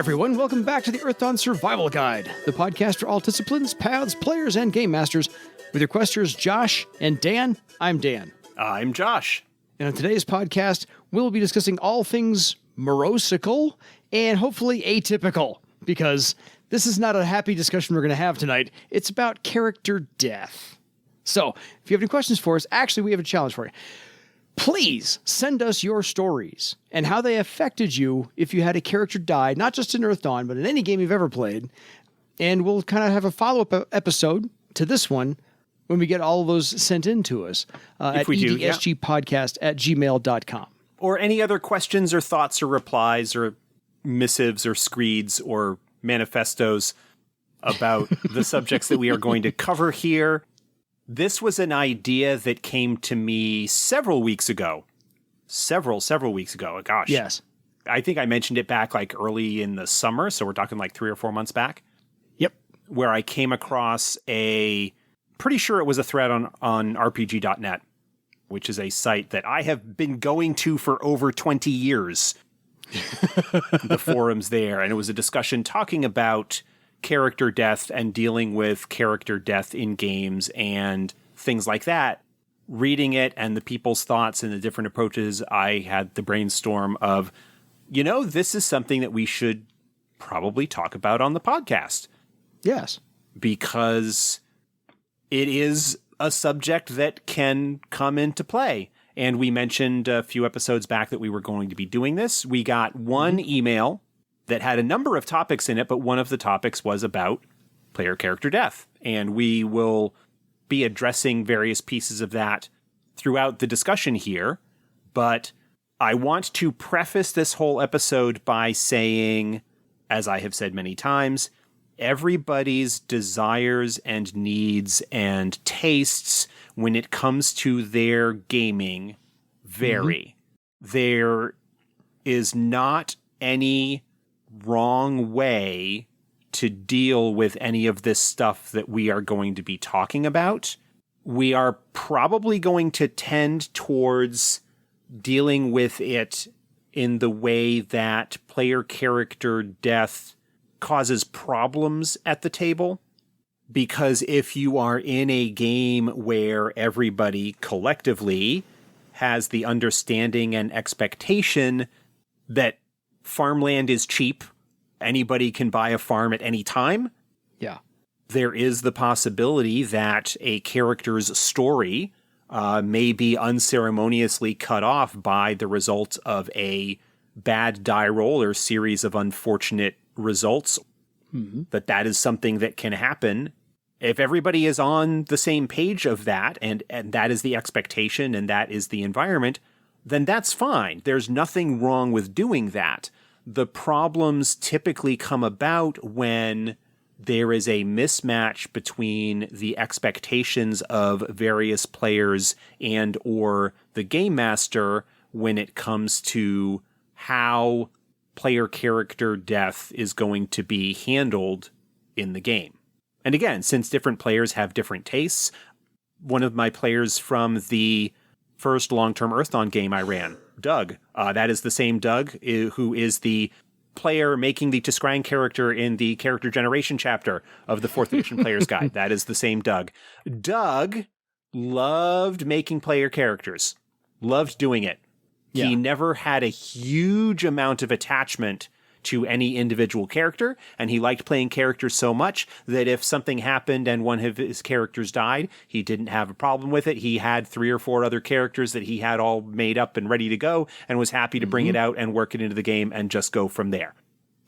everyone. Welcome back to the Earthdawn Survival Guide, the podcast for all disciplines, paths, players, and game masters. With your questers, Josh and Dan. I'm Dan. I'm Josh. And on today's podcast, we'll be discussing all things morosical and hopefully atypical, because this is not a happy discussion we're going to have tonight. It's about character death. So, if you have any questions for us, actually, we have a challenge for you. Please send us your stories and how they affected you if you had a character die, not just in Earthdawn, but in any game you've ever played. And we'll kind of have a follow-up episode to this one when we get all of those sent in to us at edsgpodcast@gmail.com. Or any other questions or thoughts or replies or missives or screeds or manifestos about the subjects that we are going to cover here. This was an idea that came to me several weeks ago. Several weeks ago. Gosh. Yes. I think I mentioned it back like early in the summer, so we're talking like 3 or 4 months back. Yep. Where I came across pretty sure it was a thread on rpg.net, which is a site that I have been going to for over 20 years. The forums there. And it was a discussion talking about character death and dealing with character death in games and things like that. Reading it and the people's thoughts and the different approaches, I had the brainstorm of, this is something that we should probably talk about on the podcast. Yes. Because it is a subject that can come into play. And we mentioned a few episodes back that we were going to be doing this. We got one email that had a number of topics in it, but one of the topics was about player character death. And we will be addressing various pieces of that throughout the discussion here. But I want to preface this whole episode by saying, as I have said many times, everybody's desires and needs and tastes when it comes to their gaming vary. There is not any wrong way to deal with any of this stuff that we are going to be talking about. We are probably going to tend towards dealing with it in the way that player character death causes problems at the table. Because if you are in a game where everybody collectively has the understanding and expectation that farmland is cheap, anybody can buy a farm at any time. Yeah. There is the possibility that a character's story may be unceremoniously cut off by the result of a bad die roll or series of unfortunate results. But that is something that can happen. If everybody is on the same page of that, and that is the expectation and that is the environment, then that's fine. There's nothing wrong with doing that. The problems typically come about when there is a mismatch between the expectations of various players and or the game master when it comes to how player character death is going to be handled in the game. And again, since different players have different tastes, one of my players from the first long-term Earthdawn game I ran, Doug. That is the same Doug who is the player making the Tiskrang character in the character generation chapter of the 4th edition Player's Guide. That is the same Doug. Doug loved making player characters. Loved doing it. Yeah. He never had a huge amount of attachment to any individual character, and he liked playing characters so much that if something happened and one of his characters died, he didn't have a problem with it. He had 3 or 4 other characters that he had all made up and ready to go and was happy to bring it out and work it into the game and just go from there.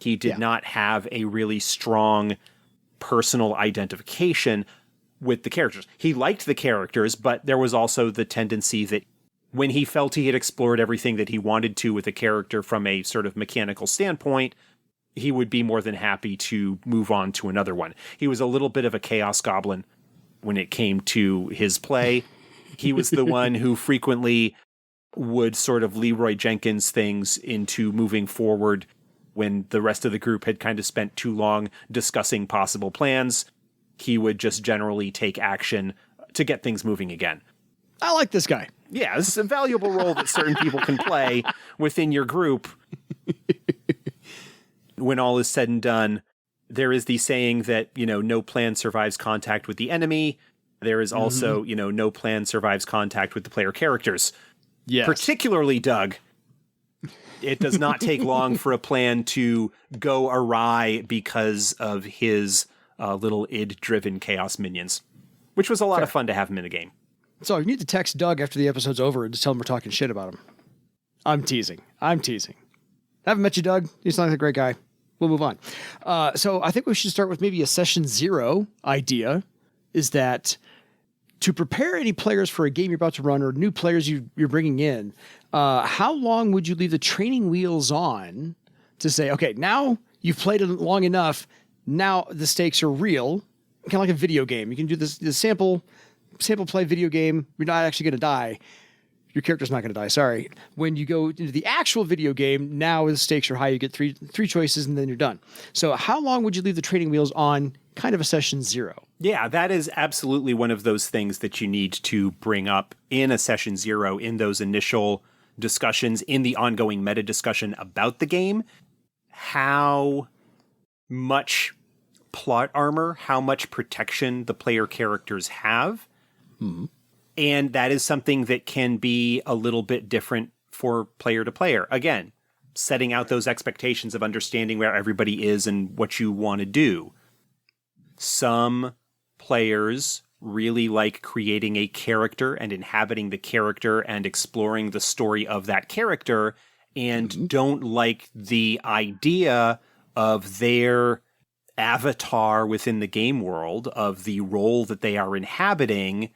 He did not have a really strong personal identification with the characters. He liked the characters, but there was also the tendency that when he felt he had explored everything that he wanted to with a character from a sort of mechanical standpoint, he would be more than happy to move on to another one. He was a little bit of a chaos goblin when it came to his play. He was the one who frequently would sort of Leroy Jenkins things into moving forward when the rest of the group had kind of spent too long discussing possible plans. He would just generally take action to get things moving again. I like this guy. Yeah, this is a valuable role that certain people can play within your group. when all is said and done, there is the saying that, no plan survives contact with the enemy. There is also, no plan survives contact with the player characters. Yes. Particularly Doug. It does not take long for a plan to go awry because of his little id-driven chaos minions, which was a lot of fun to have him in the game. So you need to text Doug after the episode's over and just tell him we're talking shit about him. I'm teasing. Haven't met you, Doug. You sound like a great guy. We'll move on. So I think we should start with maybe a session 0 idea, is that to prepare any players for a game you're about to run or new players you're bringing in, how long would you leave the training wheels on to say, okay, now you've played it long enough, now the stakes are real, kind of like a video game. You can do this sample play video game. You're not actually going to die. Your character's not going to die, sorry. When you go into the actual video game, now the stakes are high. You get three choices, and then you're done. So how long would you leave the training wheels on, kind of a session 0? Yeah, that is absolutely one of those things that you need to bring up in a session 0, in those initial discussions, in the ongoing meta discussion about the game. How much plot armor, how much protection the player characters have. Mm-hmm. And that is something that can be a little bit different for player to player. Again, setting out those expectations of understanding where everybody is and what you want to do. Some players really like creating a character and inhabiting the character and exploring the story of that character, and don't like the idea of their avatar within the game world, of the role that they are inhabiting,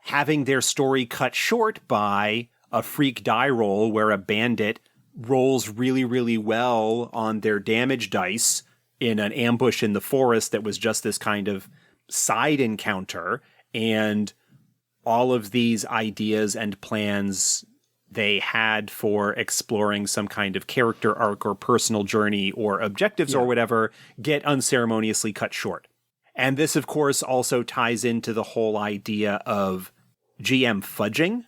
having their story cut short by a freak die roll where a bandit rolls really, really well on their damage dice in an ambush in the forest that was just this kind of side encounter, and all of these ideas and plans they had for exploring some kind of character arc or personal journey or objectives or whatever get unceremoniously cut short. And this, of course, also ties into the whole idea of GM fudging,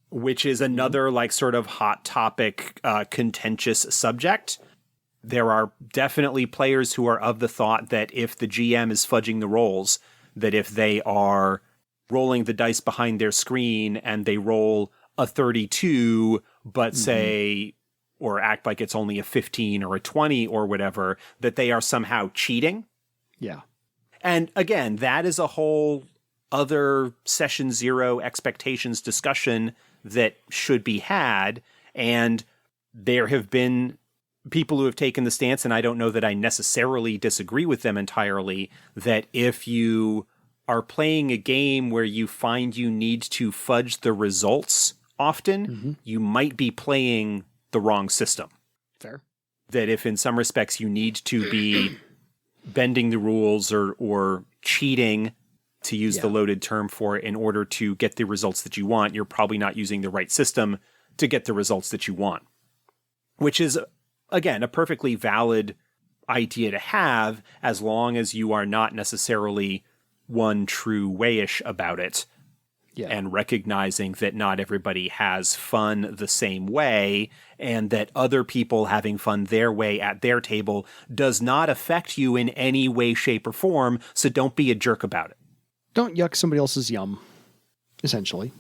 which is another sort of hot topic, contentious subject. There are definitely players who are of the thought that if the GM is fudging the rolls, that if they are rolling the dice behind their screen and they roll a 32, but say, or act like it's only a 15 or a 20 or whatever, that they are somehow cheating. Yeah. And again, that is a whole other session 0 expectations discussion that should be had. And there have been people who have taken the stance, and I don't know that I necessarily disagree with them entirely, that if you are playing a game where you find you need to fudge the results often, you might be playing the wrong system. Fair. That if in some respects you need to be bending the rules or cheating, to use the loaded term for it, in order to get the results that you want, you're probably not using the right system to get the results that you want. Which is, again, a perfectly valid idea to have, as long as you are not necessarily one true wayish about it. Yeah. And recognizing that not everybody has fun the same way, and that other people having fun their way at their table does not affect you in any way, shape, or form, so don't be a jerk about it. Don't yuck somebody else's yum, essentially,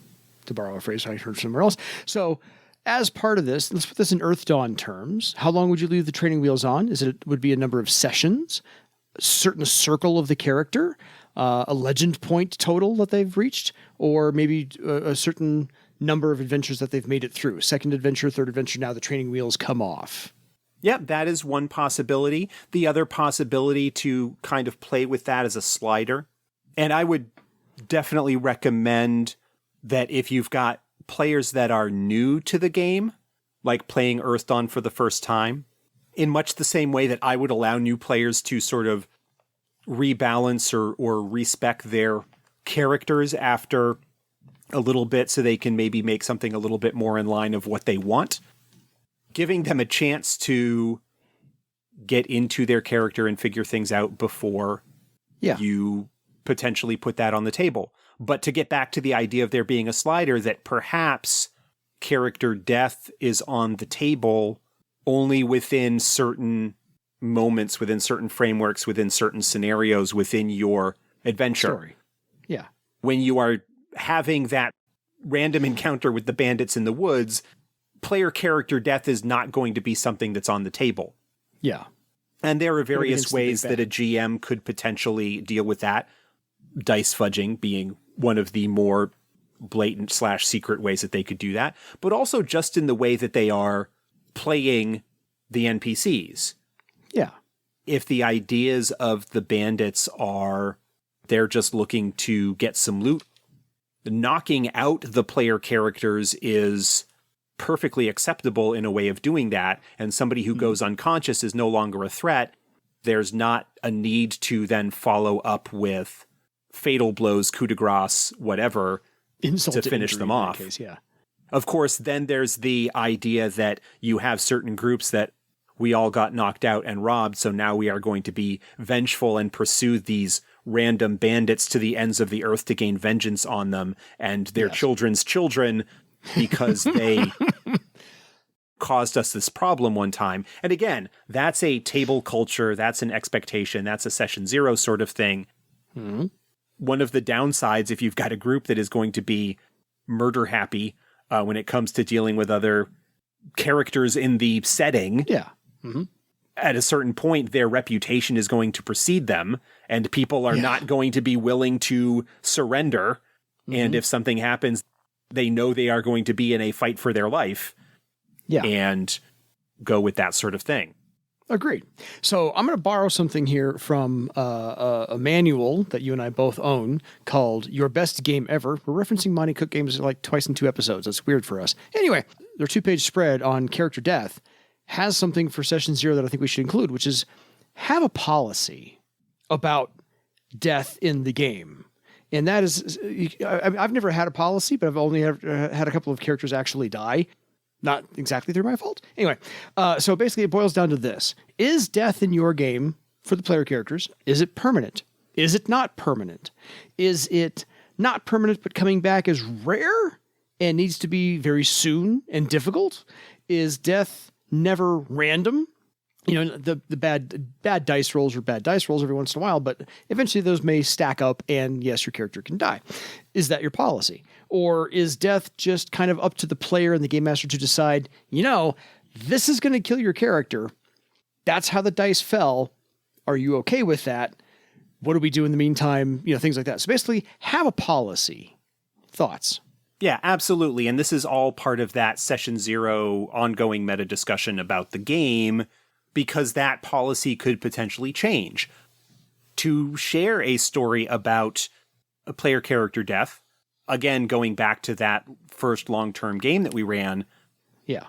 to borrow a phrase I heard somewhere else. So as part of this, let's put this in Earth Dawn terms. How long would you leave the training wheels on? Would be a number of sessions, a certain circle of the character, a legend point total that they've reached, or maybe a certain number of adventures that they've made it through. Second adventure, third adventure, now the training wheels come off. Yeah, that is one possibility. The other possibility to kind of play with that as a slider. And I would definitely recommend that if you've got players that are new to the game, like playing Earth Dawn for the first time, in much the same way that I would allow new players to sort of rebalance or respec their characters after a little bit so they can maybe make something a little bit more in line of what they want. Giving them a chance to get into their character and figure things out before you potentially put that on the table. But to get back to the idea of there being a slider, that perhaps character death is on the table only within certain moments, within certain frameworks, within certain scenarios, within your adventure. Story. Yeah. When you are having that random encounter with the bandits in the woods, player character death is not going to be something that's on the table. Yeah. And there are various ways that a GM could potentially deal with that. Dice fudging being one of the more blatant / secret ways that they could do that, but also just in the way that they are playing the NPCs. Yeah. If the ideas of the bandits are they're just looking to get some loot, knocking out the player characters is perfectly acceptable in a way of doing that, and somebody who goes unconscious is no longer a threat. There's not a need to then follow up with fatal blows, coup de grace, whatever, Insult to finish them off. Case, yeah. Of course, then there's the idea that you have certain groups that we all got knocked out and robbed, so now we are going to be vengeful and pursue these random bandits to the ends of the earth to gain vengeance on them and their children's children because they caused us this problem one time. And again, that's a table culture, that's an expectation, that's a session 0 sort of thing. Mm-hmm. One of the downsides, if you've got a group that is going to be murder happy when it comes to dealing with other characters in the setting, at a certain point, their reputation is going to precede them, and people are not going to be willing to surrender. And if something happens, they know they are going to be in a fight for their life and go with that sort of thing. Agreed. So I'm going to borrow something here from a manual that you and I both own called Your Best Game Ever. We're referencing Monty Cook games like twice in 2 episodes. That's weird for us. Anyway, their 2-page spread on character death has something for session 0 that I think we should include, which is have a policy about death in the game. And that is, I've never had a policy, but I've only had a couple of characters actually die. Not exactly through my fault. Anyway, so basically it boils down to this. Is death in your game for the player characters, is it permanent? Is it not permanent? Is it not permanent but coming back is rare and needs to be very soon and difficult? Is death never random? You know, the bad dice rolls are bad dice rolls every once in a while, but eventually those may stack up and yes, your character can die. Is that your policy? Or is death just kind of up to the player and the game master to decide, you know, this is going to kill your character. That's how the dice fell. Are you okay with that? What do we do in the meantime? You know, things like that. So basically have a policy. Thoughts? Yeah, absolutely. And this is all part of that session 0 ongoing meta discussion about the game, because that policy could potentially change. To share a story about a player character death, again, going back to that first long-term game that we ran,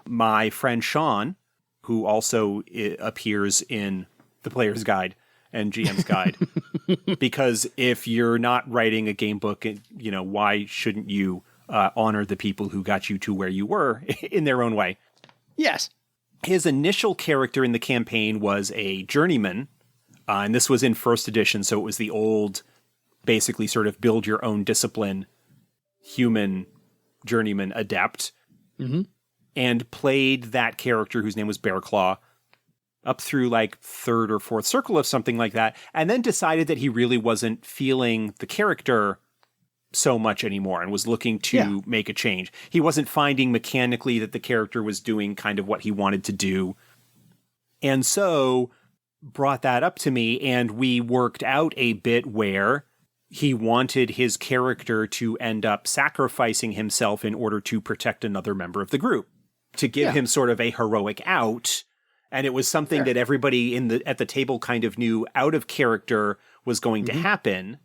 my friend Sean, who also appears in the Player's Guide and GM's Guide, because if you're not writing a game book, you know, why shouldn't you honor the people who got you to where you were in their own way? Yes. His initial character in the campaign was a journeyman, and this was in first edition, so it was the old, basically sort of build your own discipline, human journeyman adept, and played that character whose name was Bearclaw up through like 3rd or 4th circle of something like that, and then decided that he really wasn't feeling the character so much anymore and was looking to make a change. He wasn't finding mechanically that the character was doing kind of what he wanted to do. And so brought that up to me, and we worked out a bit where he wanted his character to end up sacrificing himself in order to protect another member of the group, to give him sort of a heroic out. And it was something that everybody at the table kind of knew out of character was going to happen,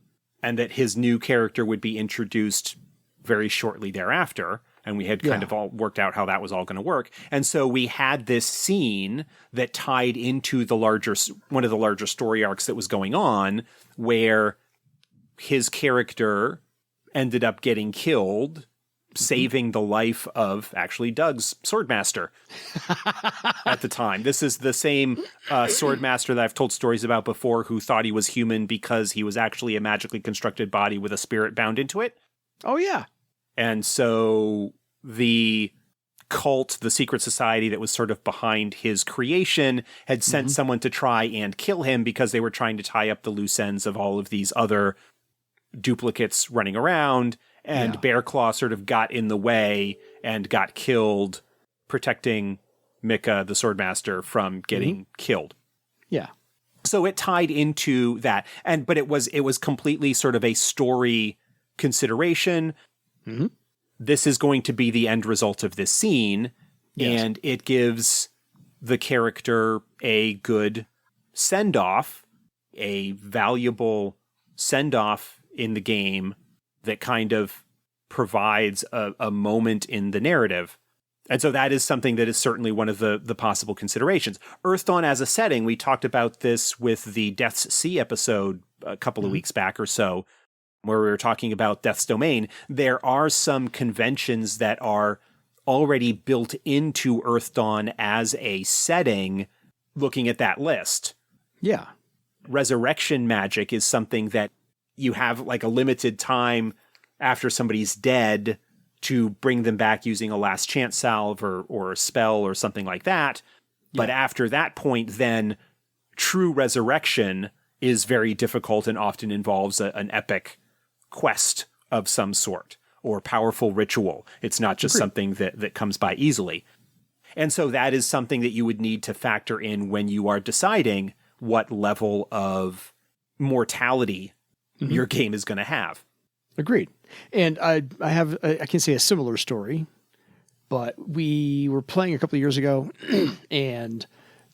and that his new character would be introduced very shortly thereafter. And we had kind of all worked out how that was all going to work. And so we had this scene that tied into one of the larger story arcs that was going on, where his character ended up getting killed, saving the life of actually Doug's swordmaster at the time. This is the same swordmaster that I've told stories about before, who thought he was human because he was actually a magically constructed body with a spirit bound into it. Oh, yeah. And so the cult, the secret society that was sort of behind his creation, had sent someone to try and kill him because they were trying to tie up the loose ends of all of these other duplicates running around. And Bearclaw sort of got in the way and got killed, protecting Mika, the swordmaster, from getting killed. Yeah. So it tied into that. But it was completely sort of a story consideration. This is going to be the end result of this scene. Yes. And it gives the character a good send-off, a valuable send-off in the game that kind of provides a moment in the narrative. And so that is something that is certainly one of the possible considerations. Earthdawn as a setting, we talked about this with the Death's Sea episode a couple of weeks back or so, where we were talking about Death's Domain. There are some conventions that are already built into Earthdawn as a setting, looking at that list. Yeah. Resurrection magic is something that you have like a limited time after somebody's dead to bring them back using a last chance salve or a spell or something like that. But after that point, then true resurrection is very difficult and often involves an epic quest of some sort or powerful ritual. It's not just something that comes by easily. And so that is something that you would need to factor in when you are deciding what level of mortality your game is going to have. Agreed. And I can say a similar story, but we were playing a couple of years ago and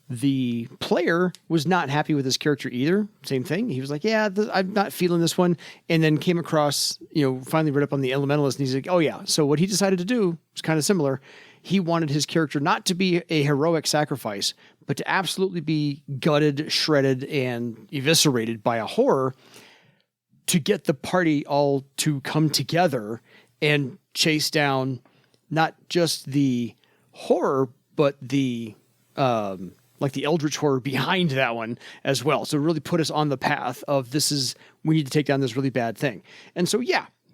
the player was not happy with his character either. Same thing. He was like, I'm not feeling this one. And then came across, finally read up on the Elementalist and he's like, oh yeah. So what he decided to do was kind of similar. He wanted his character not to be a heroic sacrifice, but to absolutely be gutted, shredded, and eviscerated by a horror, to get the party all to come together and chase down not just the horror, but the like the eldritch horror behind that one as well. So really put us on the path of we need to take down this really bad thing. And so,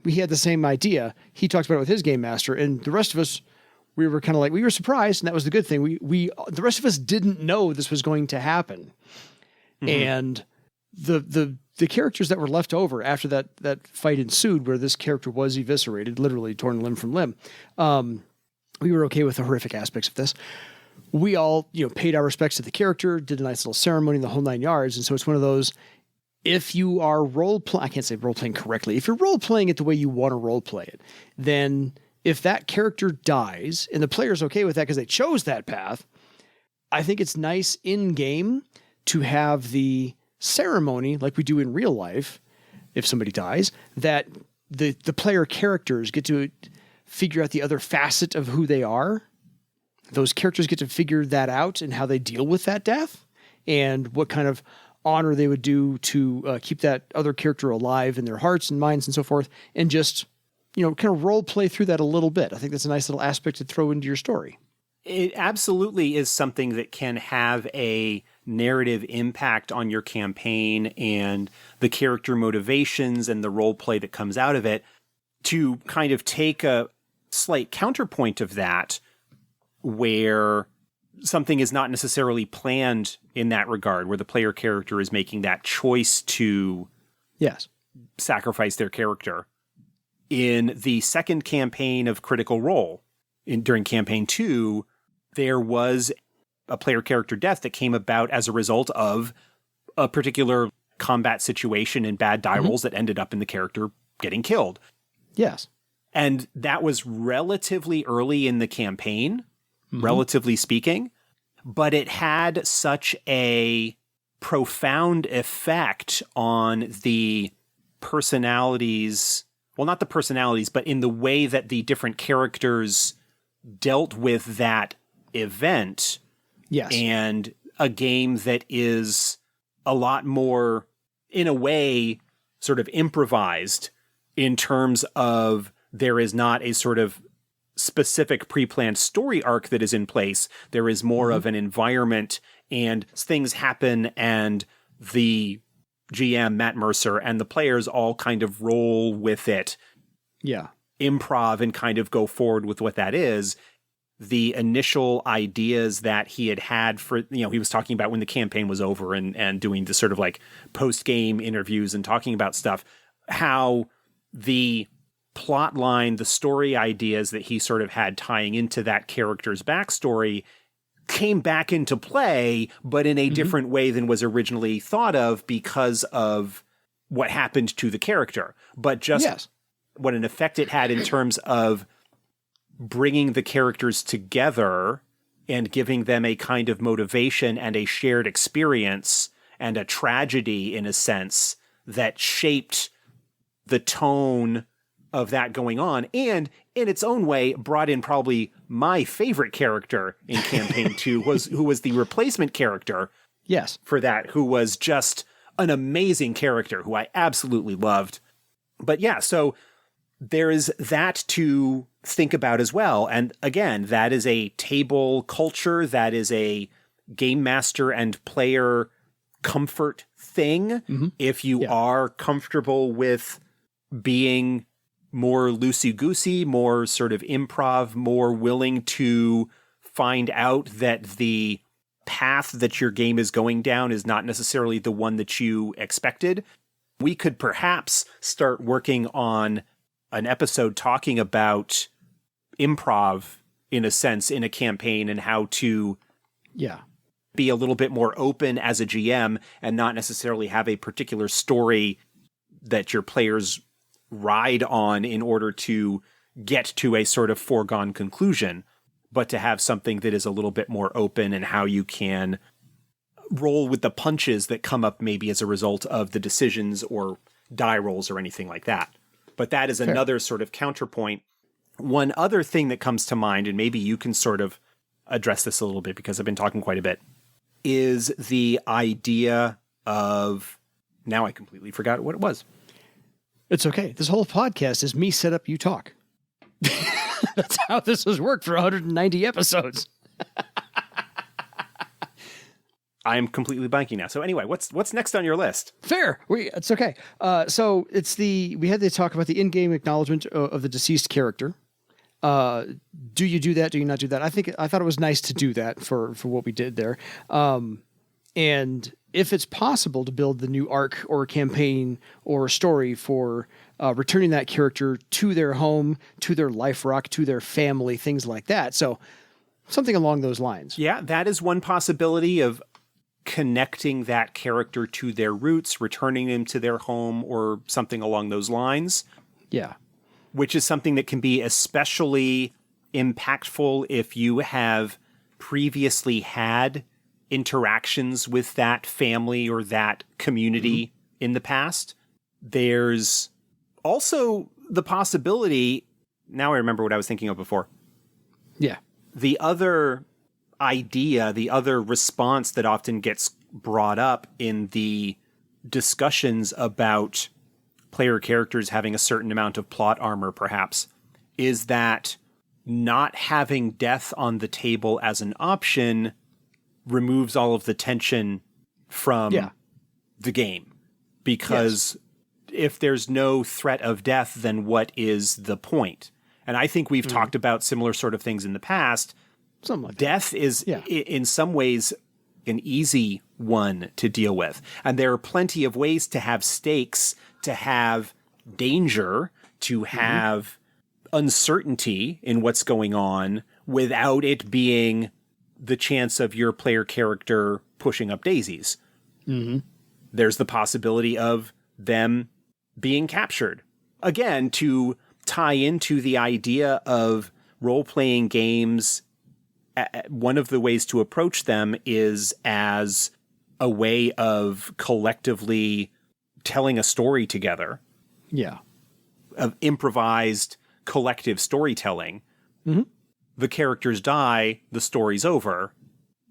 we had the same idea. He talks about it with his game master, and the rest of us, we were kind of like, we were surprised, and that was the good thing. The rest of us didn't know this was going to happen. And the characters that were left over after that fight ensued, where this character was eviscerated, literally torn limb from limb, we were okay with the horrific aspects of this. We all, paid our respects to the character, did a nice little ceremony, the whole 9 yards. And so it's one of those, if you are I can't say role-playing correctly. If you're role-playing it the way you want to role-play it, then if that character dies and the player's okay with that because they chose that path, I think it's nice in-game to have the ceremony like we do in real life, if somebody dies, that the player characters get to figure out the other facet of who they are. Those characters get to figure that out and how they deal with that death and what kind of honor they would do to keep that other character alive in their hearts and minds and so forth, and just, kind of role play through that a little bit. I think that's a nice little aspect to throw into your story. It absolutely is something that can have a narrative impact on your campaign and the character motivations and the role play that comes out of it. To kind of take a slight counterpoint of that, where something is not necessarily planned in that regard, where the player character is making that choice to sacrifice their character. In the second campaign of Critical Role, during campaign 2, there was a player character death that came about as a result of a particular combat situation and bad die rolls that ended up in the character getting killed. Yes. And that was relatively early in the campaign, relatively speaking, but it had such a profound effect on the personalities, well, not the personalities, but in the way that the different characters dealt with that event. Yes. And a game that is a lot more, in a way, sort of improvised in terms of there is not a sort of specific pre-planned story arc that is in place. There is more of an environment, and things happen, and the GM, Matt Mercer, and the players all kind of roll with it. Yeah. Improv and kind of go forward with what that is. the initial ideas that he had for, he was talking about when the campaign was over and doing the sort of like post-game interviews and talking about stuff, how the plot line, the story ideas that he sort of had tying into that character's backstory came back into play, but in a different way than was originally thought of because of what happened to the character. But just what an effect it had in terms of bringing the characters together and giving them a kind of motivation and a shared experience and a tragedy, in a sense, that shaped the tone of that going on, and in its own way brought in probably my favorite character in campaign 2, who was the replacement character for that, who was just an amazing character who I absolutely loved. But yeah, so there is that to think about as well. And again, that is a table culture, that is a game master and player comfort thing. If you are comfortable with being more loosey-goosey, more sort of improv, more willing to find out that the path that your game is going down is not necessarily the one that you expected, we could perhaps start working on an episode talking about improv, in a sense, in a campaign, and how to be a little bit more open as a GM and not necessarily have a particular story that your players ride on in order to get to a sort of foregone conclusion, but to have something that is a little bit more open and how you can roll with the punches that come up maybe as a result of the decisions or die rolls or anything like that. But that is another sort of counterpoint. One other thing that comes to mind, and maybe you can sort of address this a little bit because I've been talking quite a bit, is the idea of, now I completely forgot what it was. It's okay. This whole podcast is me set up, you talk. That's how this has worked for 190 episodes. I'm completely blanking now. So anyway, what's next on your list? Fair. It's okay. So we had to talk about the in-game acknowledgement of the deceased character. Do you do that? Do you not do that? I thought it was nice to do that for what we did there. And if it's possible to build the new arc or campaign or story for returning that character to their home, to their life rock, to their family, things like that. So something along those lines. Yeah, that is one possibility of connecting that character to their roots, returning them to their home or something along those lines. Yeah. Which is something that can be especially impactful if you have previously had interactions with that family or that community in the past. There's also the possibility, now I remember what I was thinking of before. Yeah. The other idea, the other response that often gets brought up in the discussions about player characters having a certain amount of plot armor, perhaps, is that not having death on the table as an option removes all of the tension from the game. Because if there's no threat of death, then what is the point? And I think we've talked about similar sort of things in the past. Something like death that. is, in some ways, an easy one to deal with. And there are plenty of ways to have stakes, to have danger, to have uncertainty in what's going on without it being the chance of your player character pushing up daisies. There's the possibility of them being captured. Again, to tie into the idea of role-playing games, one of the ways to approach them is as a way of collectively telling a story together. Yeah. Of improvised collective storytelling. The characters die, the story's over.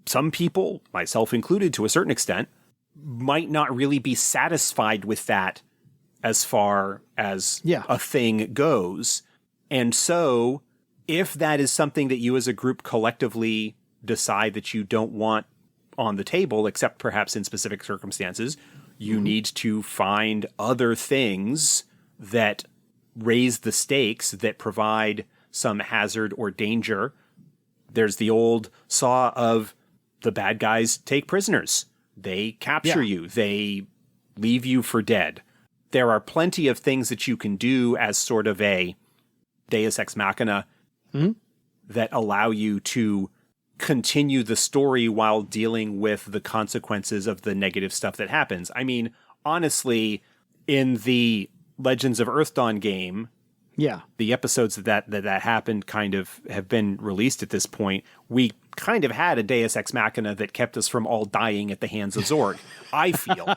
Some people, myself included to a certain extent, might not really be satisfied with that as far as a thing goes. And so, if that is something that you as a group collectively decide that you don't want on the table, except perhaps in specific circumstances, you need to find other things that raise the stakes, that provide some hazard or danger There's the old saw of the bad guys take prisoners. They capture you. They leave you for dead. There are plenty of things that you can do as sort of a deus ex machina that allow you to continue the story while dealing with the consequences of the negative stuff that happens. I mean, honestly, in the Legends of Earthdawn game, the episodes that happened kind of have been released at this point. We kind of had a deus ex machina that kept us from all dying at the hands of Zorg. I feel.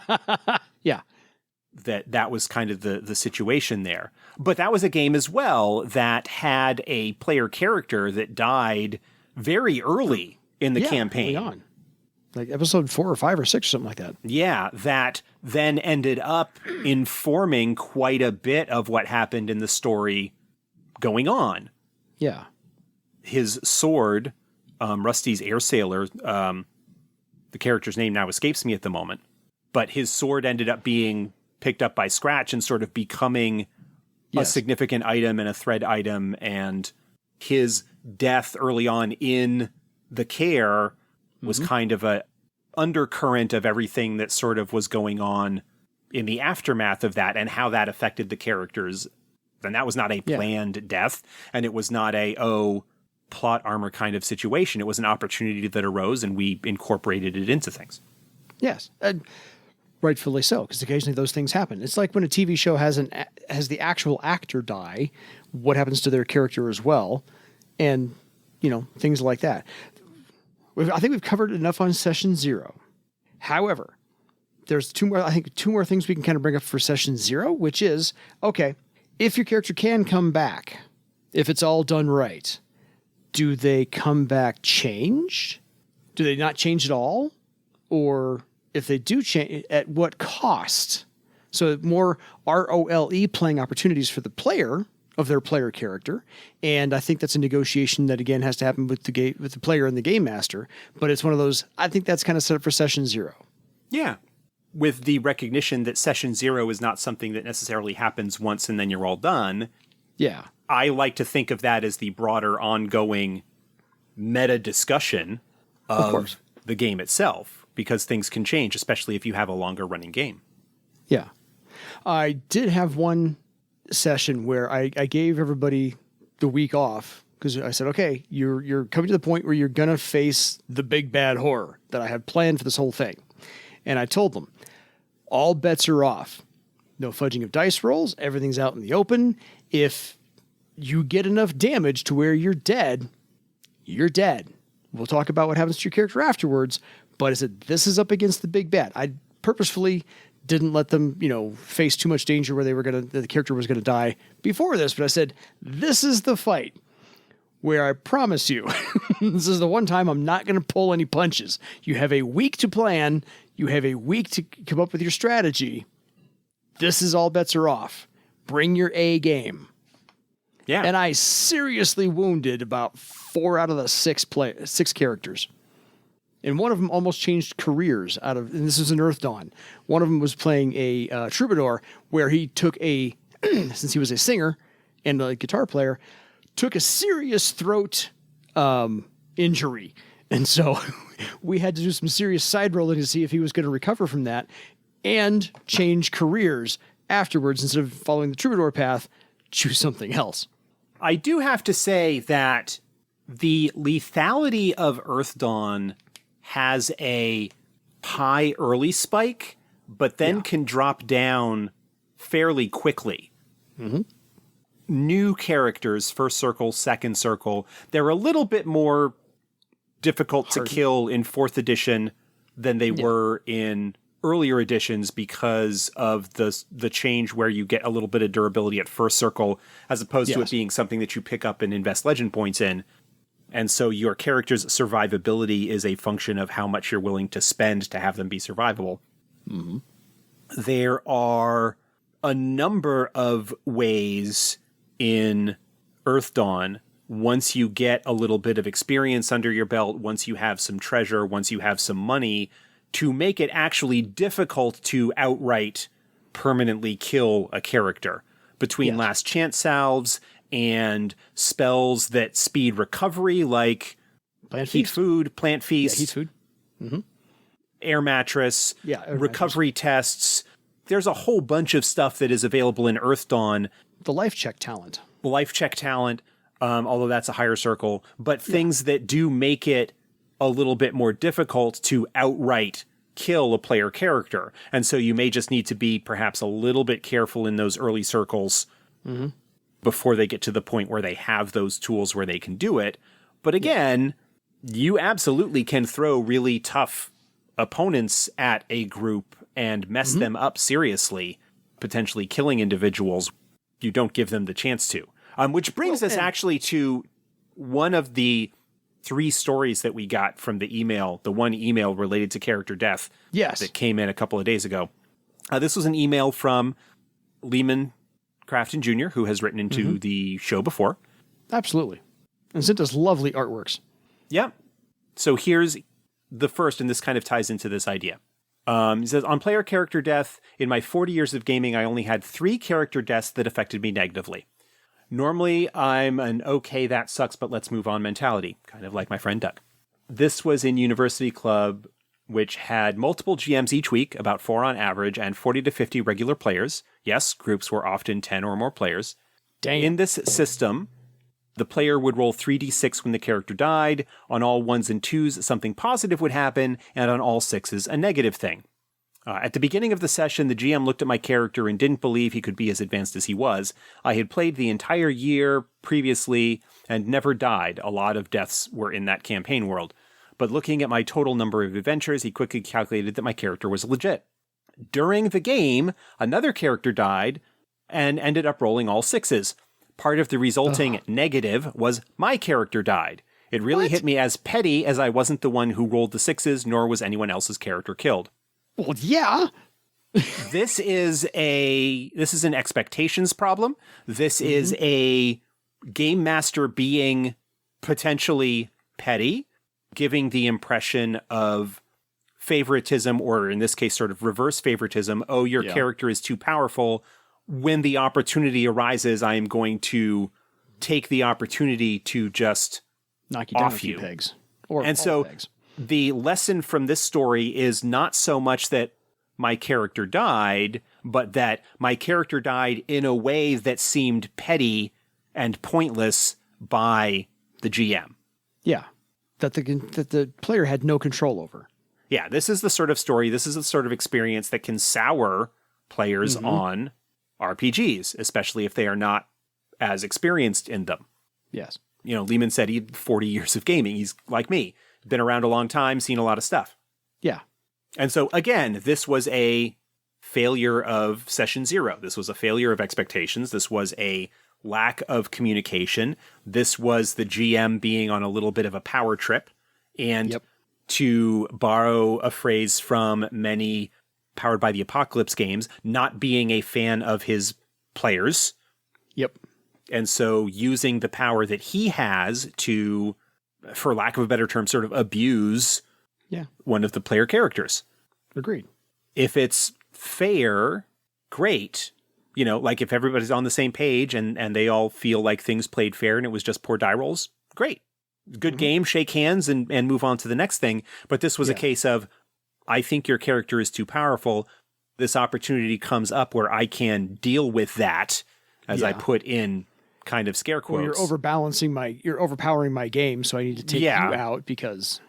That was kind of the situation there. But that was a game as well that had a player character that died very early in the campaign. Early on. Like episode 4 or 5 or 6 or something like that. Yeah, that then ended up informing quite a bit of what happened in the story going on. Yeah. His sword, Rusty's air sailor, the character's name now escapes me at the moment, but his sword ended up being picked up by Scratch and sort of becoming a significant item and a thread item, and his death early on in the care was kind of a undercurrent of everything that sort of was going on in the aftermath of that and how that affected the characters. And that was not a planned death, and it was not a, plot armor kind of situation. It was an opportunity that arose, and we incorporated it into things. Yes. Rightfully so, because occasionally those things happen. It's like when a TV show has the actual actor die, what happens to their character as well, and things like that. I think we've covered enough on session 0. However, there's two more things we can kind of bring up for session 0, which is, okay, if your character can come back, if it's all done right, do they come back changed? Do they not change at all? Or if they do change, at what cost? So more ROLE playing opportunities for the player of their player character. And I think that's a negotiation that, again, has to happen with the player and the game master. But it's one of those, I think that's kind of set up for session 0. Yeah. With the recognition that session 0 is not something that necessarily happens once and then you're all done. Yeah. I like to think of that as the broader ongoing meta discussion of the game itself, because things can change, especially if you have a longer running game. Yeah. I did have one session where I gave everybody the week off because I said, okay, you're coming to the point where you're going to face the big bad horror that I had planned for this whole thing. And I told them, all bets are off. No fudging of dice rolls. Everything's out in the open. If you get enough damage to where you're dead, you're dead. We'll talk about what happens to your character afterwards. But I said, this is up against the big bad. I purposefully didn't let them, face too much danger where the character was going to die before this. But I said, this is the fight where I promise you, this is the one time I'm not going to pull any punches. You have a week to plan. You have a week to come up with your strategy. This is all bets are off. Bring your A game. Yeah. And I seriously wounded about 4 out of the 6 characters. And one of them almost changed careers and this is in Earthdawn. One of them was playing a troubadour where he took since he was a singer and a guitar player, took a serious throat injury. And so we had to do some serious side rolling to see if he was going to recover from that and change careers afterwards. Instead of following the troubadour path, choose something else. I do have to say that the lethality of Earthdawn has a high early spike, but then can drop down fairly quickly. Mm-hmm. New characters, first circle, second circle, they're a little bit more difficult to kill in 4th edition than they were in earlier editions because of the change where you get a little bit of durability at first circle as opposed to it being something that you pick up and invest legend points in. And so your character's survivability is a function of how much you're willing to spend to have them be survivable. Mm-hmm. There are a number of ways in Earthdawn, once you get a little bit of experience under your belt, once you have some treasure, once you have some money, to make it actually difficult to outright permanently kill a character. Between last chance salves and spells that speed recovery, like Plant heat feast. food, plant feast, Heat food. air mattress, Air recovery tests. There's a whole bunch of stuff that is available in Earth Dawn. The life check talent. Life check talent, although that's a higher circle, but things that do make it a little bit more difficult to outright kill a player character. And so you may just need to be perhaps a little bit careful in those early circles before they get to the point where they have those tools where they can do it. But again, you absolutely can throw really tough opponents at a group and mess them up seriously, potentially killing individuals. You don't give them the chance to. Which brings us actually to one of the 3 stories that we got from the email, the one email related to character death that came in a couple of days ago. This was an email from Lehman Crafton Jr., who has written into the show before. Absolutely. And sent us lovely artworks. Yeah. So here's the first, and this kind of ties into this idea. He says, on player character death, in my 40 years of gaming, I only had 3 character deaths that affected me negatively. Normally, I'm an okay, that sucks, but let's move on mentality, kind of like my friend Doug. This was in University Club, which had multiple GMs each week, about 4 on average, and 40 to 50 regular players. Yes, groups were often 10 or more players. Dang. In this system, the player would roll 3d6 when the character died. On all 1s and 2s, something positive would happen, and on all 6s, a negative thing. At the beginning of the session, the GM looked at my character and didn't believe he could be as advanced as he was. I had played the entire year previously and never died. A lot of deaths were in that campaign world. But looking at my total number of adventures, he quickly calculated that my character was legit. During the game, another character died and ended up rolling all 6s. Part of the resulting negative was my character died. It really hit me as petty, as I wasn't the one who rolled the 6s, nor was anyone else's character killed. Well, yeah. This is an expectations problem. This is a game master being potentially petty, giving the impression of favoritism, or in this case, sort of reverse favoritism. Oh, your character is too powerful. When the opportunity arises, I am going to take the opportunity to just knock you down off a few you. pegs. Or and so pegs. The lesson from this story is not so much that my character died, but that my character died in a way that seemed petty and pointless by the GM. Yeah. That the player had no control over. Yeah, this is the sort of story, this is the sort of experience that can sour players on RPGs, especially if they are not as experienced in them. Yes. You know, Lehman said he had 40 years of gaming. He's like me, been around a long time, seen a lot of stuff. Yeah. And so, again, this was a failure of session 0. This was a failure of expectations. This was a lack of communication. This was the GM being on a little bit of a power trip. And to borrow a phrase from many Powered by the Apocalypse games, not being a fan of his players. Yep. And so using the power that he has to, for lack of a better term, sort of abuse one of the player characters. Agreed. If it's fair, great. You know, like if everybody's on the same page and they all feel like things played fair and it was just poor die rolls, great. Good game, shake hands and move on to the next thing. But this was a case of, I think your character is too powerful. This opportunity comes up where I can deal with that, as I put in kind of scare quotes. Or you're overpowering my game, so I need to take you out because...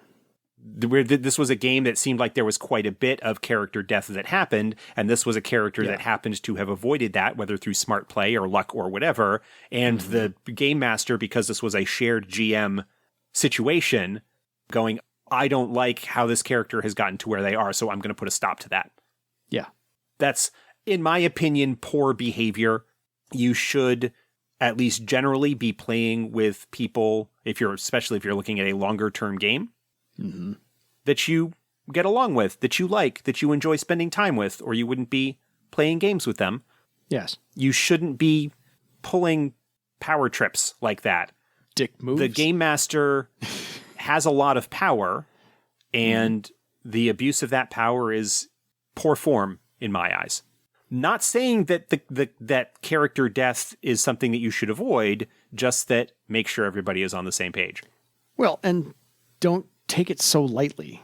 This was a game that seemed like there was quite a bit of character death that happened, and this was a character that happened to have avoided that, whether through smart play or luck or whatever. And the game master, because this was a shared GM situation, going, I don't like how this character has gotten to where they are, so I'm going to put a stop to that. Yeah. That's, in my opinion, poor behavior. You should at least generally be playing with people, especially if you're looking at a longer term game, that you get along with, that you like, that you enjoy spending time with, or you wouldn't be playing games with them. Yes. You shouldn't be pulling power trips like that. Dick moves. The game master has a lot of power, and the abuse of that power is poor form in my eyes. Not saying that that character death is something that you should avoid, just that make sure everybody is on the same page. Well, and don't take it so lightly,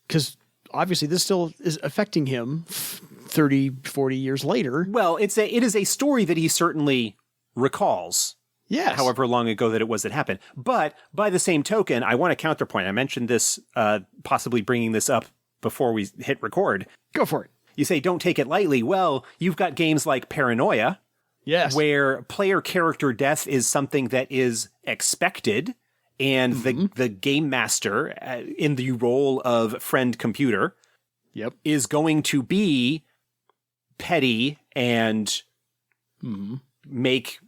because obviously this still is affecting him 30, 40 years later. Well, it is a story that he certainly recalls. Yes. However long ago that it was that happened. But by the same token, I want to counterpoint. I mentioned this, possibly bringing this up before we hit record. Go for it. You say, don't take it lightly. Well, you've got games like Paranoia. Yes. Where player character death is something that is expected. And the game master, in the role of friend computer, is going to be petty and make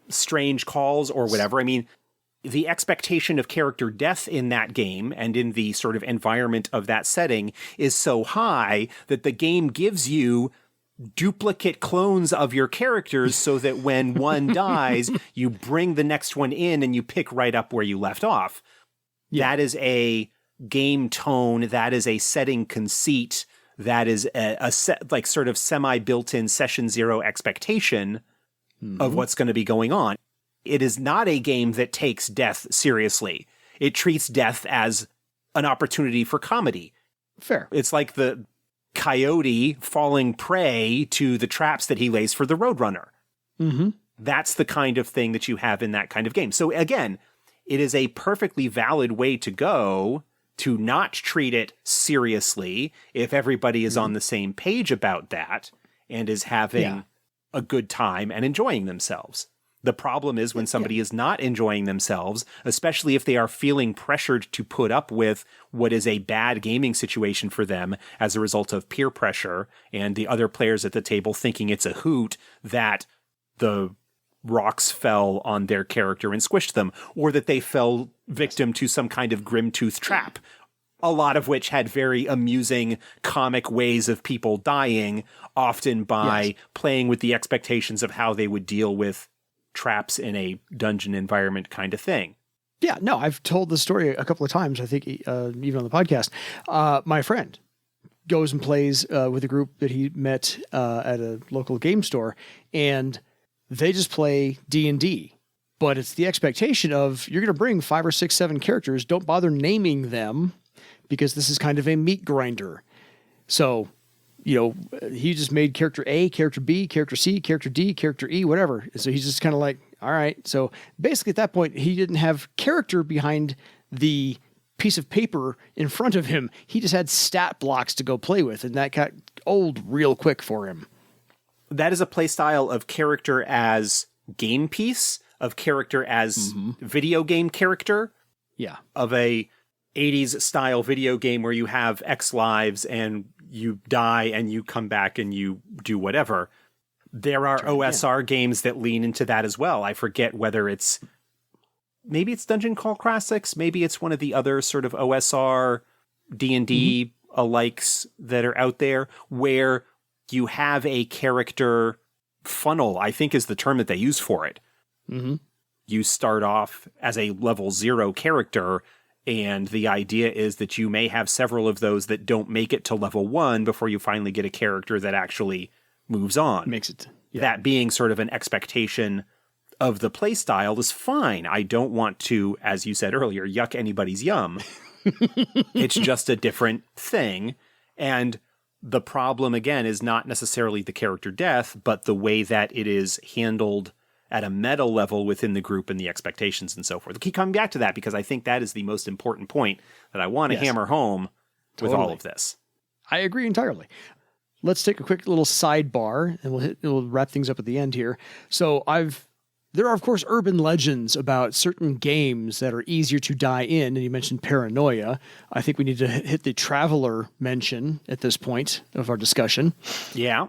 strange calls or whatever. I mean, the expectation of character death in that game and in the sort of environment of that setting is so high that the game gives you duplicate clones of your characters so that when one dies, you bring the next one in and you pick right up where you left off. Yeah. That is a game tone. That is a setting conceit. That is a set, like sort of semi-built-in session zero expectation of what's going to be going on. It is not a game that takes death seriously. It treats death as an opportunity for comedy. Fair. It's like the coyote falling prey to the traps that he lays for the roadrunner. That's the kind of thing that you have in that kind of game. So again, it is a perfectly valid way to go to not treat it seriously if everybody is on the same page about that and is having a good time and enjoying themselves. The problem is when somebody is not enjoying themselves, especially if they are feeling pressured to put up with what is a bad gaming situation for them as a result of peer pressure and the other players at the table thinking it's a hoot that the rocks fell on their character and squished them, or that they fell victim to some kind of grim-tooth trap, a lot of which had very amusing comic ways of people dying, often by playing with the expectations of how they would deal with traps in a dungeon environment kind of thing. Yeah, no, I've told the story a couple of times, I think, even on the podcast. My friend goes and plays with a group that he met at a local game store, and they just play D&D. But it's the expectation of, you're going to bring 5 or 6, 7 characters, don't bother naming them, because this is kind of a meat grinder. So, you know, he just made character A, character B, character C, character D, character E, whatever. So he's just kind of like, all right. So basically at that point, he didn't have character behind the piece of paper in front of him. He just had stat blocks to go play with, and that got old real quick for him. That is a play style of character as game piece, of character as video game character. Yeah. Of a 80s style video game where you have X lives and you die and you come back and you do whatever. There are OSR games that lean into that as well. I forget whether maybe it's Dungeon Crawl Classics, maybe it's one of the other sort of OSR D&D alikes that are out there, where you have a character funnel, I think is the term that they use for it. You start off as a level 0 character, and the idea is that you may have several of those that don't make it to level 1 before you finally get a character that actually moves on. Makes it. Yeah. That being sort of an expectation of the play style is fine. I don't want to, as you said earlier, yuck anybody's yum. It's just a different thing. And the problem, again, is not necessarily the character death, but the way that it is handled at a meta level within the group and the expectations and so forth. We'll keep coming back to that because I think that is the most important point that I want to hammer home with all of this. I agree entirely. Let's take a quick little sidebar and we'll wrap things up at the end here. So there are, of course, urban legends about certain games that are easier to die in, and you mentioned Paranoia. I think we need to hit the Traveler mention at this point of our discussion. Yeah.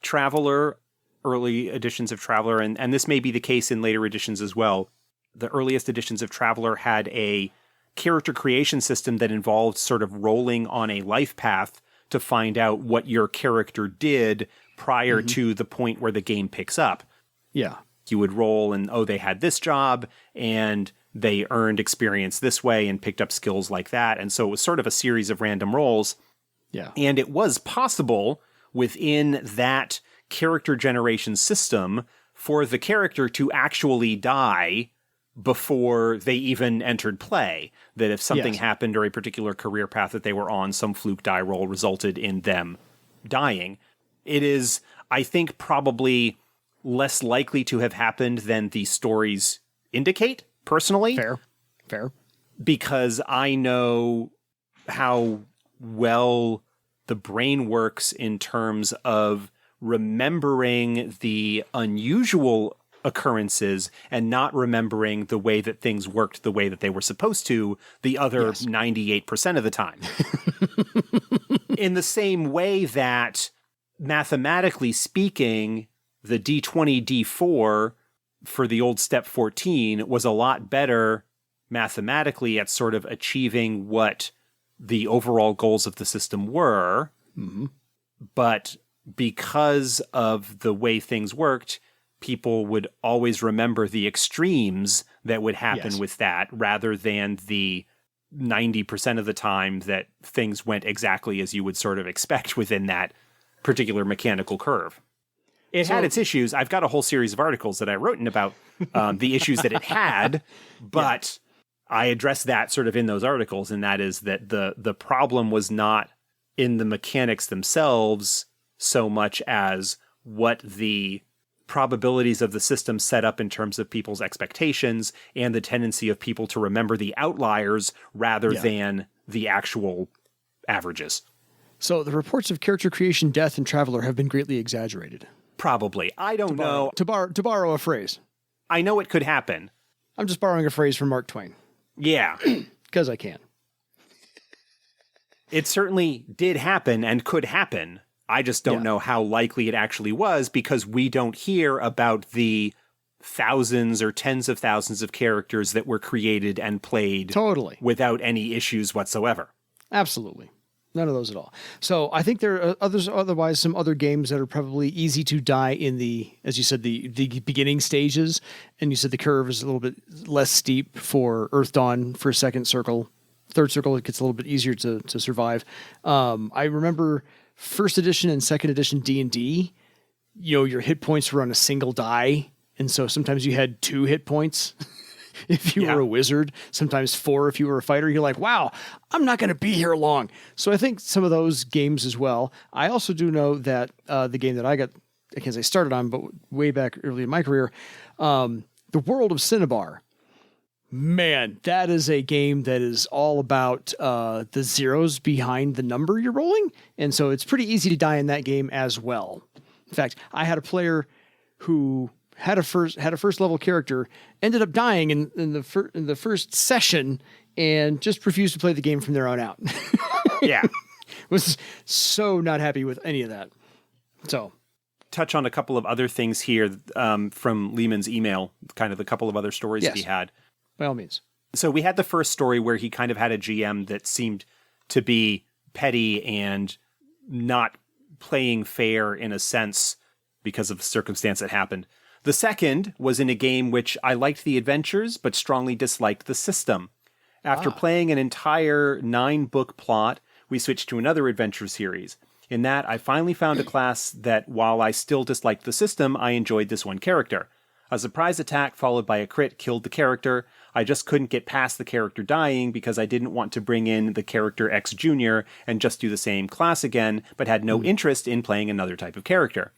Traveler, early editions of Traveler, and this may be the case in later editions as well. The earliest editions of Traveler had a character creation system that involved sort of rolling on a life path to find out what your character did prior to the point where the game picks up. Yeah. You would roll and, they had this job and they earned experience this way and picked up skills like that. And so it was sort of a series of random rolls. Yeah. And it was possible within that character generation system for the character to actually die before they even entered play. That if something Yes. happened or a particular career path that they were on, some fluke die roll resulted in them dying. It is, I think, probably less likely to have happened than the stories indicate, personally. Fair. Because I know how well the brain works in terms of remembering the unusual occurrences and not remembering the way that things worked the way that they were supposed to the other 98% of the time. In the same way that, mathematically speaking, the D20, D4 for the old Step 14 was a lot better mathematically at sort of achieving what the overall goals of the system were. Mm-hmm. But because of the way things worked, people would always remember the extremes that would happen with that rather than the 90% of the time that things went exactly as you would sort of expect within that particular mechanical curve. It had its issues. I've got a whole series of articles that I wrote in about the issues that it had, but I addressed that sort of in those articles, and that is that the problem was not in the mechanics themselves so much as what the probabilities of the system set up in terms of people's expectations and the tendency of people to remember the outliers rather than the actual averages. So the reports of character creation, death, and Traveler have been greatly exaggerated. Probably. I don't know. To borrow a phrase. I know it could happen. I'm just borrowing a phrase from Mark Twain. Yeah. Because I can. It certainly did happen and could happen. I just don't know how likely it actually was because we don't hear about the thousands or tens of thousands of characters that were created and played without any issues whatsoever. Absolutely. None of those at all. So I think there are otherwise some other games that are probably easy to die in the, as you said, the beginning stages. And you said the curve is a little bit less steep for Earth Dawn for second circle. Third circle, it gets a little bit easier to survive. I remember first edition and second edition D&D, your hit points were on a single die. And so sometimes you had 2 hit points if you were a wizard, sometimes 4 if you were a fighter. You're like, wow, I'm not going to be here long. So I think some of those games as well. I also do know that the game that I can't say started on, but way back early in my career, The World of Cinnabar. Man, that is a game that is all about the zeros behind the number you're rolling. And so it's pretty easy to die in that game as well. In fact, I had a player who had a first level character, ended up dying in the first session, and just refused to play the game from there on out. Yeah. Was so not happy with any of that. So touch on a couple of other things here from Lehman's email, kind of a couple of other stories that he had. By all means. So we had the first story where he kind of had a GM that seemed to be petty and not playing fair in a sense because of the circumstance that happened. The second was in a game which I liked the adventures, but strongly disliked the system. After playing an entire 9-book plot, we switched to another adventure series. In that, I finally found a class that, while I still disliked the system, I enjoyed this one character. A surprise attack followed by a crit killed the character. I just couldn't get past the character dying because I didn't want to bring in the character X Jr. and just do the same class again, but had no interest in playing another type of character.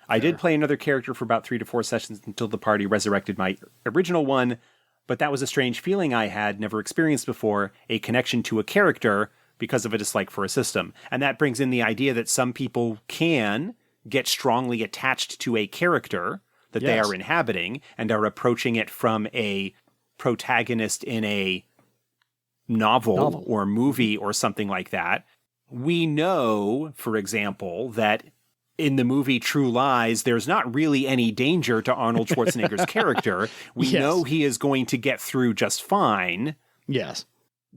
I did play another character for about 3 to 4 sessions until the party resurrected my original one, but that was a strange feeling I had never experienced before, a connection to a character because of a dislike for a system. And that brings in the idea that some people can get strongly attached to a character that they are inhabiting and are approaching it from a protagonist in a novel or movie or something like that. We know, for example, that in the movie True Lies, there's not really any danger to Arnold Schwarzenegger's character. We know he is going to get through just fine. Yes.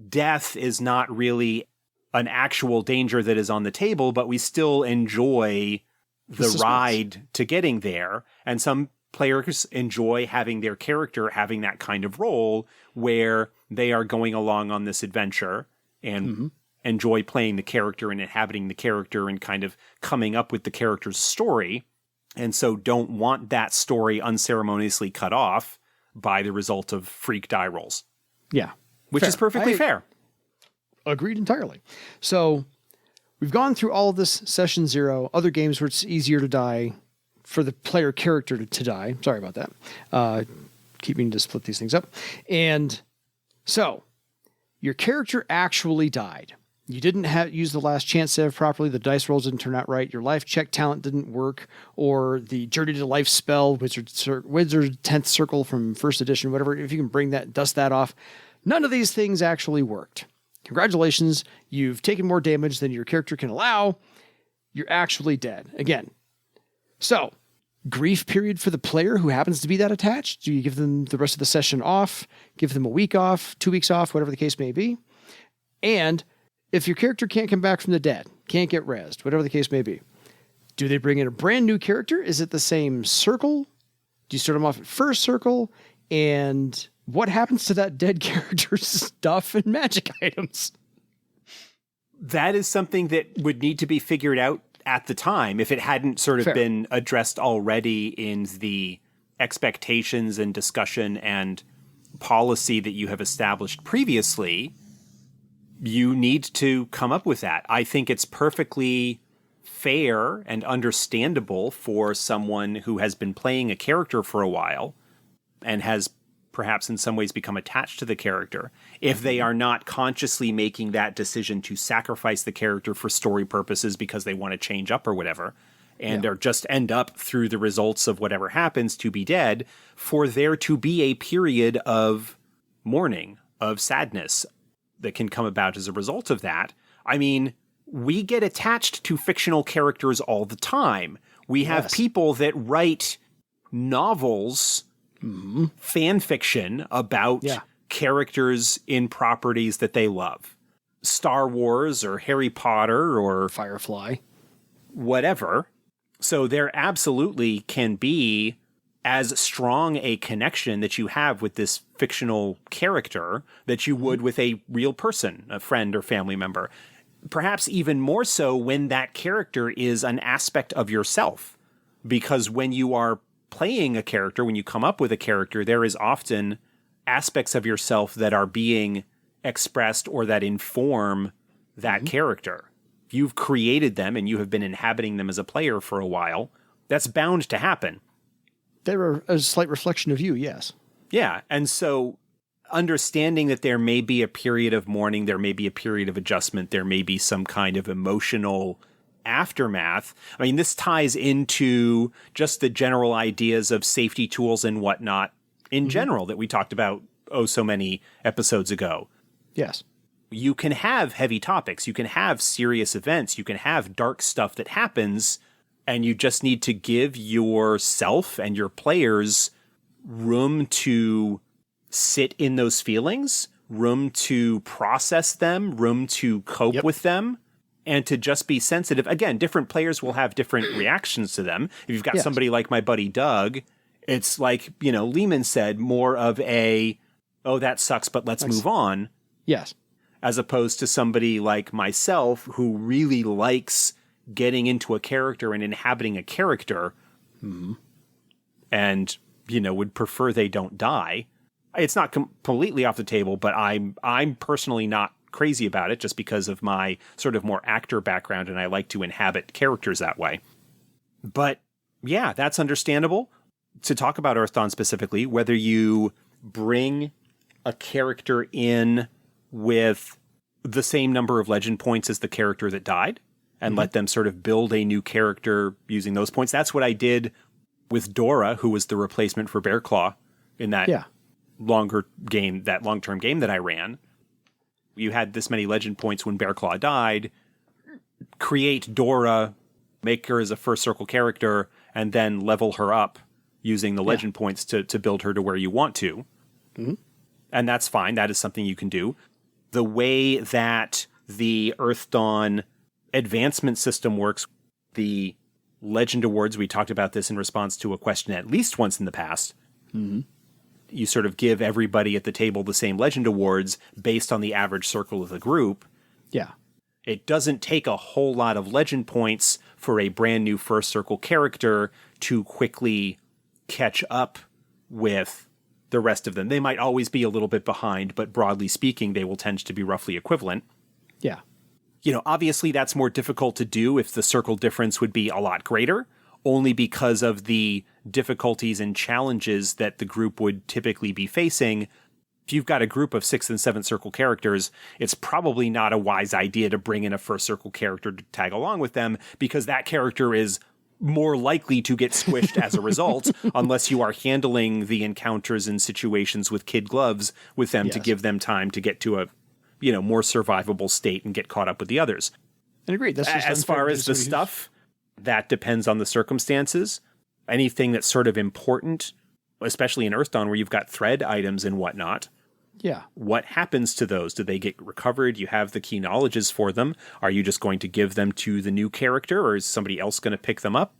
Death is not really an actual danger that is on the table, but we still enjoy the ride to getting there. And some players enjoy having their character having that kind of role where they are going along on this adventure and enjoy playing the character and inhabiting the character and kind of coming up with the character's story. And so don't want that story unceremoniously cut off by the result of freak die rolls. Yeah. Which is perfectly fair. Agreed entirely. So we've gone through all of this session 0, other games where it's easier to die for the player character to die. Sorry about that. Keep meaning to split these things up. And so your character actually died. You didn't use the last chance save properly. The dice rolls didn't turn out right. Your life check talent didn't work, or the Journey to Life spell, Wizard 10th Circle from first edition, whatever. If you can bring that, dust that off. None of these things actually worked. Congratulations. You've taken more damage than your character can allow. You're actually dead. Again. So, grief period for the player who happens to be that attached. Do you give them the rest of the session off? Give them a week off, 2 weeks off, whatever the case may be? And if your character can't come back from the dead, can't get rezzed, whatever the case may be, do they bring in a brand new character? Is it the same circle? Do you start them off at first circle? And what happens to that dead character's stuff and magic items? That is something that would need to be figured out at the time if it hadn't sort of been addressed already in the expectations and discussion and policy that you have established previously. You need to come up with that. I think it's perfectly fair and understandable for someone who has been playing a character for a while and has perhaps in some ways become attached to the character, if they are not consciously making that decision to sacrifice the character for story purposes because they want to change up or whatever, and are just end up through the results of whatever happens to be dead, for there to be a period of mourning, of sadness, that can come about as a result of that. I mean, we get attached to fictional characters all the time. We have people that write novels, fan fiction about characters in properties that they love. Star Wars or Harry Potter or Firefly. Whatever. So there absolutely can be as strong a connection that you have with this fictional character that you would with a real person, a friend or family member. Perhaps even more so when that character is an aspect of yourself. Because when you are playing a character, when you come up with a character, there is often aspects of yourself that are being expressed or that inform that character. If you've created them and you have been inhabiting them as a player for a while, that's bound to happen. They're a slight reflection of you, yes. Yeah, and so understanding that there may be a period of mourning, there may be a period of adjustment, there may be some kind of emotional aftermath. I mean, this ties into just the general ideas of safety tools and whatnot in general that we talked about so many episodes ago. Yes. You can have heavy topics, you can have serious events, you can have dark stuff that happens, and you just need to give yourself and your players room to sit in those feelings, room to process them, room to cope with them, and to just be sensitive. Again, different players will have different reactions to them. If you've got somebody like my buddy Doug, it's like, you know, Lehman said, more of a, oh, that sucks, but let's move on. Yes. As opposed to somebody like myself who really likes getting into a character and inhabiting a character and, you know, would prefer they don't die. It's not completely off the table, but I'm personally not crazy about it just because of my sort of more actor background, and I like to inhabit characters that way. But yeah, that's understandable. To talk about Earthdawn specifically, whether you bring a character in with the same number of legend points as the character that died and let them sort of build a new character using those points. That's what I did with Dora, who was the replacement for Bearclaw in that longer game, that long-term game that I ran. You had this many legend points when Bearclaw died, create Dora, make her as a first circle character, and then level her up using the legend points to build her to where you want to. And that's fine. That is something you can do. The way that the Earthdawn advancement system works, the Legend Awards, we talked about this in response to a question at least once in the past. You sort of give everybody at the table the same Legend Awards based on the average circle of the group. Yeah. It doesn't take a whole lot of legend points for a brand new first circle character to quickly catch up with the the rest of them. They might always be a little bit behind, but broadly speaking, they will tend to be roughly equivalent. Yeah. Obviously that's more difficult to do if the circle difference would be a lot greater, only because of the difficulties and challenges that the group would typically be facing. If you've got a group of 6th and 7th circle characters, it's probably not a wise idea to bring in a 1st circle character to tag along with them, because that character is more likely to get squished as a result, unless you are handling the encounters and situations with kid gloves with them to give them time to get to a more survivable state and get caught up with the others. And agreed. That's just as far as the stuff, that depends on the circumstances. Anything that's sort of important, especially in Earthdawn where you've got thread items and whatnot. Yeah. What happens to those? Do they get recovered? You have the key knowledges for them. Are you just going to give them to the new character, or is somebody else going to pick them up?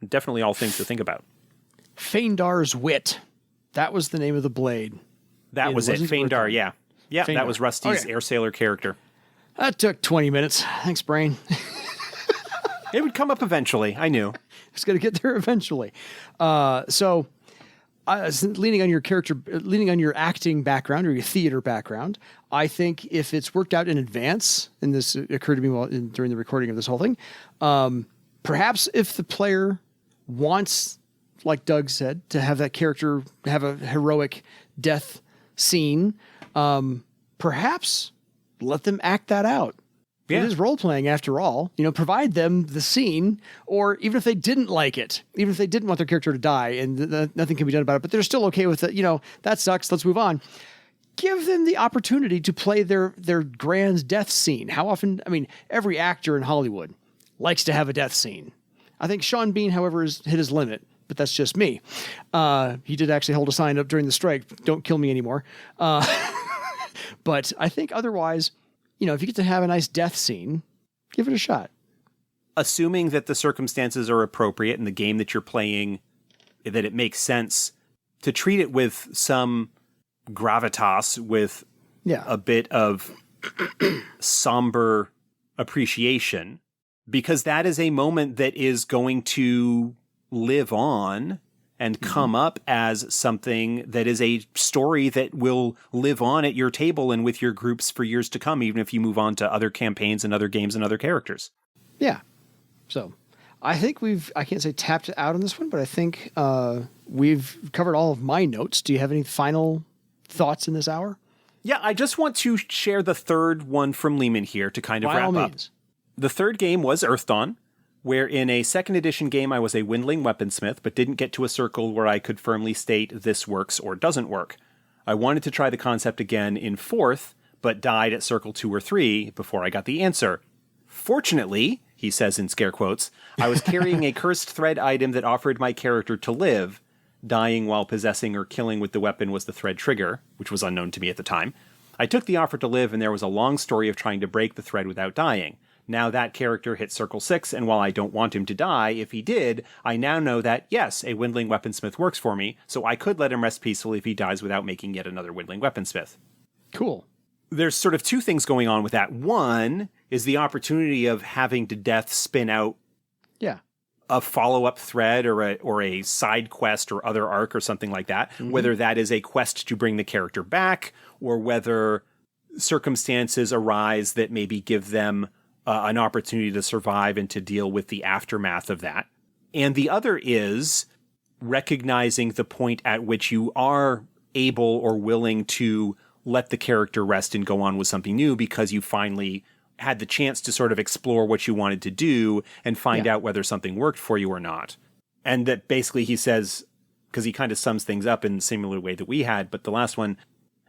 Definitely all things to think about. Feindar's Wit. That was the name of the blade. That was it. Feindar, yeah. Yeah, Feindar. That was Rusty's Air Sailor character. That took 20 minutes. Thanks, brain. It would come up eventually. I knew. It's going to get there eventually. So leaning on your acting background or your theater background, I think if it's worked out in advance, and this occurred to me during the recording of this whole thing, perhaps if the player wants, like Doug said, to have that character have a heroic death scene, perhaps let them act that out. Yeah. It is role-playing after all. Provide them the scene, or even if they didn't like it, even if they didn't want their character to die and nothing can be done about it, but they're still okay with it, that sucks, let's move on. Give them the opportunity to play their grand death scene. How often, every actor in Hollywood likes to have a death scene. I think Sean Bean, however, has hit his limit, but that's just me. He did actually hold a sign up during the strike, don't kill me anymore. But I think otherwise, if you get to have a nice death scene, give it a shot. Assuming that the circumstances are appropriate in the game that you're playing, that it makes sense to treat it with some gravitas, with a bit of somber appreciation, because that is a moment that is going to live on and come up as something that is a story that will live on at your table and with your groups for years to come, even if you move on to other campaigns and other games and other characters. Yeah. So I think I can't say tapped out on this one, but I think we've covered all of my notes. Do you have any final thoughts in this hour? Yeah, I just want to share the third one from Lehman here to kind of wrap up. The third game was Earthdawn, where in a 2nd edition game I was a Windling Weaponsmith, but didn't get to a circle where I could firmly state this works or doesn't work. I wanted to try the concept again in 4th, but died at circle 2 or 3 before I got the answer. Fortunately, he says in scare quotes, I was carrying a cursed thread item that offered my character to live. Dying while possessing or killing with the weapon was the thread trigger, which was unknown to me at the time. I took the offer to live, and there was a long story of trying to break the thread without dying. Now that character hit circle 6, and while I don't want him to die, if he did, I now know that, yes, a Windling Weaponsmith works for me, so I could let him rest peacefully if he dies without making yet another Windling Weaponsmith. Cool. There's sort of 2 things going on with that. One is the opportunity of having to death spin out a follow-up thread or a side quest or other arc or something like that, whether that is a quest to bring the character back or whether circumstances arise that maybe give them an opportunity to survive and to deal with the aftermath of that. And the other is recognizing the point at which you are able or willing to let the character rest and go on with something new because you finally had the chance to sort of explore what you wanted to do and find out whether something worked for you or not. And that basically he says, because he kind of sums things up in a similar way that we had, but the last one,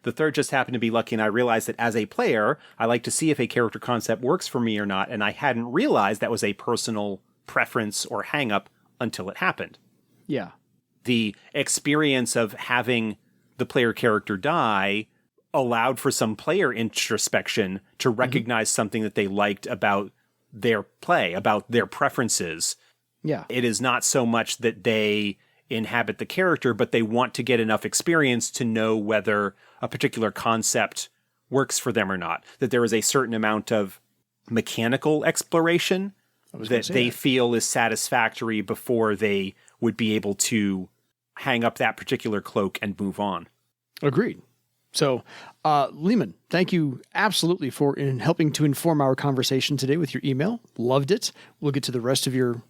the third just happened to be lucky, and I realized that as a player, I like to see if a character concept works for me or not, and I hadn't realized that was a personal preference or hang-up until it happened. Yeah. The experience of having the player character die allowed for some player introspection to recognize something that they liked about their play, about their preferences. Yeah. It is not so much that they inhabit the character, but they want to get enough experience to know whether a particular concept works for them or not. That there is a certain amount of mechanical exploration that they feel is satisfactory before they would be able to hang up that particular cloak and move on. Agreed. So, Lehman, thank you absolutely for helping to inform our conversation today with your email. Loved it. We'll get to the rest of your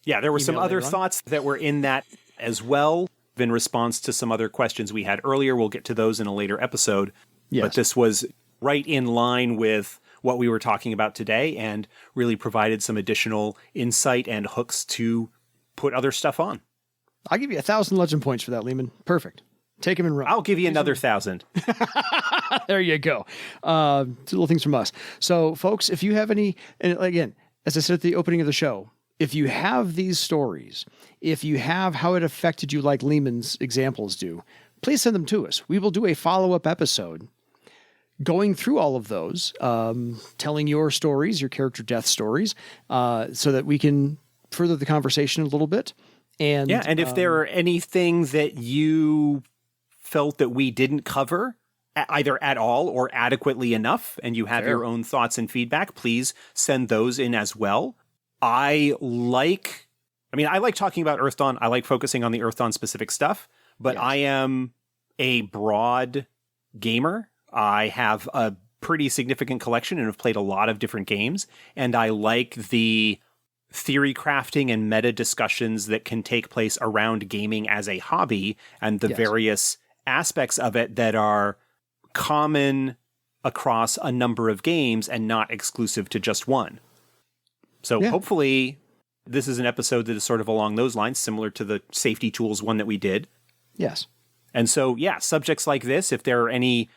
Yeah, there were some other later on. thoughts that were in that as well in response to some other questions we had earlier. We'll get to those in a later episode. Yes. But this was right in line with what we were talking about today and really provided some additional insight and hooks to put other stuff on. I'll give you 1,000 legend points for that, Lehman. Perfect. Take him and run. I'll give you another 1,000. There you go. Two little things from us. So, folks, if you have any, and again, as I said at the opening of the show, if you have these stories, if you have how it affected you like Lehman's examples do, please send them to us. We will do a follow-up episode going through all of those, telling your stories, your character death stories, so that we can further the conversation a little bit. And yeah, and if there are anything that you felt that we didn't cover, either at all or adequately enough, and you have your own thoughts and feedback, please send those in as well. I like talking about Earth Dawn. I like focusing on the Earth Dawn specific stuff, but yes. I am a broad gamer. I have a pretty significant collection and have played a lot of different games, and I like the theory crafting and meta discussions that can take place around gaming as a hobby and the various aspects of it that are common across a number of games and not exclusive to just one. So hopefully this is an episode that is sort of along those lines, similar to the safety tools one that we did. Yes. And so, subjects like this, if there are any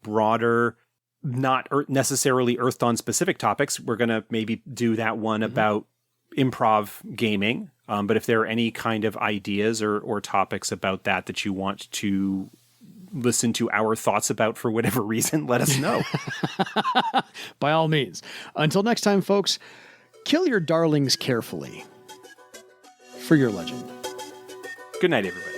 broader, not necessarily Earth Dawn specific topics, we're going to maybe do that one about improv gaming. But if there are any kind of ideas or topics about that you want to listen to our thoughts about for whatever reason, let us know. By all means. Until next time, folks, kill your darlings carefully for your legend. Good night, everybody.